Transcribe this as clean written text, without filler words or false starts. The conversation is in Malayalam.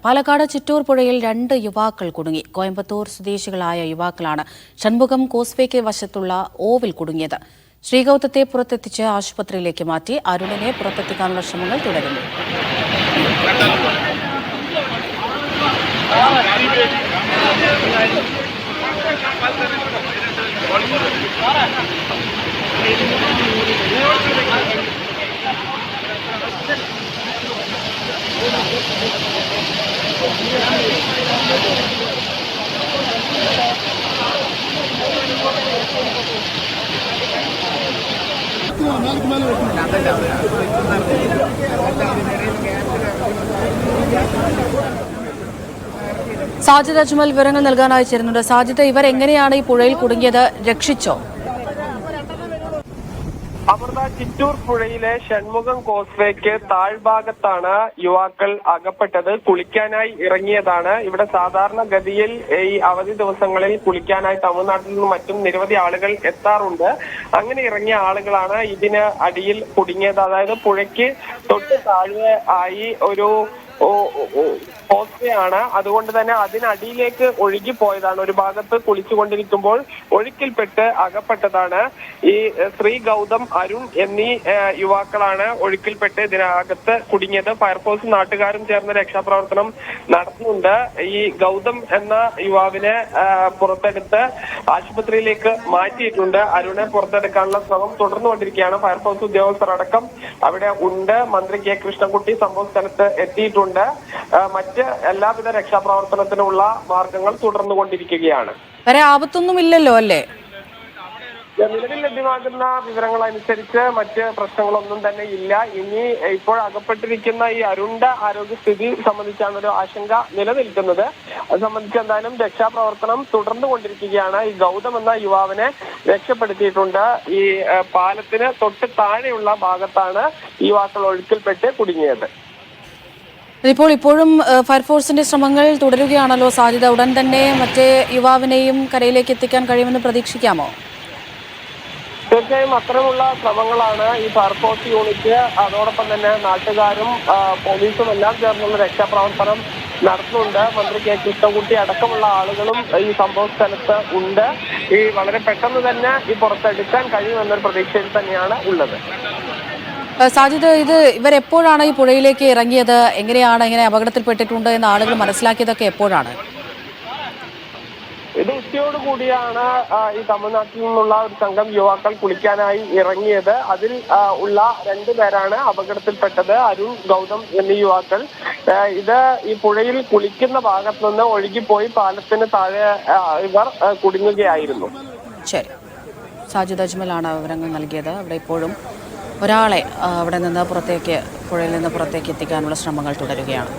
പാലക്കാട് ചിറ്റൂർ പുഴയിൽ 2 യുവാക്കൾ കുടുങ്ങി. കോയമ്പത്തൂർ സ്വദേശികളായ യുവാക്കളാണ് ഷൺമുഖം കോസ്വേക്ക് വശത്തുള്ള ഓവിൽ കുടുങ്ങിയത്. ശ്രീഗൗതത്തെ പുറത്തെത്തിച്ച് ആശുപത്രിയിലേക്ക് മാറ്റി. അരുണിനെ പുറത്തെത്തിക്കാനുള്ള ശ്രമങ്ങൾ തുടരുന്നു. സാജിദ് അജ്മൽ വിവരങ്ങൾ നൽകാനായി ചേരുന്നുണ്ട്. സാജിദ്, ഇവർ എങ്ങനെയാണ് ഈ പുഴയിൽ കുടുങ്ങിയത്? രക്ഷിച്ചോ? അമൃത, ചിറ്റൂർ പുഴയിലെ ഷൺമുഖം കോസ്വേക്ക് താഴ്ഭാഗത്താണ് യുവാക്കൾ അകപ്പെട്ടത്. കുളിക്കാനായി ഇറങ്ങിയതാണ്. ഇവിടെ സാധാരണ ഗതിയിൽ ഈ അവധി ദിവസങ്ങളിൽ കുളിക്കാനായി തമിഴ്നാട്ടിൽ നിന്നും മറ്റും നിരവധി ആളുകൾ എത്താറുണ്ട്. അങ്ങനെ ഇറങ്ങിയ ആളുകളാണ് ഇതിന് അടിയിൽ കുടുങ്ങിയത്. അതായത് പുഴയ്ക്ക് തൊട്ട് താഴെ ആയി ഒരു പോസ്റ്റയാണ്. അതുകൊണ്ട് തന്നെ അതിനടിയിലേക്ക് ഒഴുകിപ്പോയതാണ്. ഒരു ഭാഗത്ത് കുളിച്ചുകൊണ്ടിരിക്കുമ്പോൾ ഒഴുക്കിൽപ്പെട്ട് അകപ്പെട്ടതാണ്. ഈ ശ്രീഗൗതം, അരുൺ എന്നീ യുവാക്കളാണ് ഒഴുക്കിൽപ്പെട്ട് ഇതിനകത്ത് കുടുങ്ങിയത്. ഫയർഫോഴ്സും നാട്ടുകാരും ചേർന്ന് രക്ഷാപ്രവർത്തനം നടത്തുന്നുണ്ട്. ഈ ഗൗതം എന്ന യുവാവിനെ പുറത്തെടുത്ത് ആശുപത്രിയിലേക്ക് മാറ്റിയിട്ടുണ്ട്. അരുണെ പുറത്തെടുക്കാനുള്ള ശ്രമം തുടർന്നുകൊണ്ടിരിക്കുകയാണ്. ഫയർഫോഴ്സ് ഉദ്യോഗസ്ഥർ അടക്കം അവിടെ ഉണ്ട്. മന്ത്രി കെ കൃഷ്ണൻകുട്ടി സംഭവ സ്ഥലത്ത് എത്തിയിട്ടുണ്ട്. മറ്റ് എല്ലാവിധ രക്ഷാപ്രവർത്തനത്തിനുള്ള മാർഗങ്ങൾ തുടർന്നുകൊണ്ടിരിക്കുകയാണ്. വരെ ആപത്തൊന്നുമില്ലല്ലോ അല്ലേ? നിലവിൽ ലഭ്യമാകുന്ന വിവരങ്ങൾ അനുസരിച്ച് മറ്റ് പ്രശ്നങ്ങളൊന്നും തന്നെ ഇല്ല. ഇനി ഇപ്പോൾ അകപ്പെട്ടിരിക്കുന്ന ഈ അരുണിന്റെ ആരോഗ്യസ്ഥിതി സംബന്ധിച്ചാണ് ഒരു ആശങ്ക നിലനിൽക്കുന്നത്. അത് സംബന്ധിച്ച് എന്തായാലും രക്ഷാപ്രവർത്തനം തുടർന്നുകൊണ്ടിരിക്കുകയാണ്. ഈ ഗൗതം എന്ന യുവാവിനെ രക്ഷപ്പെടുത്തിയിട്ടുണ്ട്. ഈ പാലത്തിന് തൊട്ട് താഴെയുള്ള ഭാഗത്താണ് യുവാക്കൾ ഒഴുക്കിൽപ്പെട്ട് കുടുങ്ങിയത്. ഇപ്പോഴും ഫയർഫോഴ്സിന്റെ ശ്രമങ്ങൾ തുടരുകയാണല്ലോ സാധ്യത. ഉടൻ തന്നെ മറ്റേ യുവാവിനെയും കരയിലേക്ക് എത്തിക്കാൻ കഴിയുമെന്ന് പ്രതീക്ഷിക്കാമോ? തീർച്ചയായും അത്തരമുള്ള ശ്രമങ്ങളാണ് ഈ ഫയർഫോഴ്സ് യൂണിറ്റ്, അതോടൊപ്പം തന്നെ നാട്ടുകാരും പോലീസും എല്ലാം ചേർന്നുള്ള രക്ഷാപ്രവർത്തനം നടത്തുന്നുണ്ട്. മന്ത്രി കെ കൃഷ്ണൻകുട്ടി അടക്കമുള്ള ആളുകളും ഈ സംഭവ സ്ഥലത്ത് ഉണ്ട്. ഈ വളരെ പെട്ടെന്ന് തന്നെ ഈ പുറത്തെടുക്കാൻ കഴിയുമെന്നൊരു പ്രതീക്ഷയിൽ തന്നെയാണ് ഉള്ളത്. സാജിദ്, ഇവരെപ്പോഴാണ് ഈ പുഴയിലേക്ക് ഇറങ്ങിയത്? ഇങ്ങനെ അപകടത്തിൽപ്പെട്ടിട്ടുണ്ട് എന്ന് ആളുകൾ മനസ്സിലാക്കിയതൊക്കെ എപ്പോഴാണ്? ഇത് ഉച്ചയോടുകൂടിയാണ് ഈ തമിഴ്നാട്ടിൽ നിന്നുള്ള ഒരു സംഘം യുവാക്കൾ കുളിക്കാനായി ഇറങ്ങിയത്. അതിൽ ഉള്ള 2 പേരാണ് അപകടത്തിൽപ്പെട്ടത്. അരുൺ, ഗൗതം എന്നീ യുവാക്കൾ. ഇത് ഈ പുഴയിൽ കുളിക്കുന്ന ഭാഗത്ത് നിന്ന് ഒഴുകിപ്പോയി പാലത്തിന് താഴെ ഇവർ കുടുങ്ങുകയായിരുന്നു. ശരി, സാജിദ് അജ്മലാണ് വിവരങ്ങൾ നൽകിയത്. അവിടെ ഇപ്പോഴും ഒരാളെ അവിടെ നിന്ന് പുഴയിൽ നിന്ന് പുറത്തേക്ക് എത്തിക്കാനുള്ള ശ്രമങ്ങൾ തുടരുകയാണ്.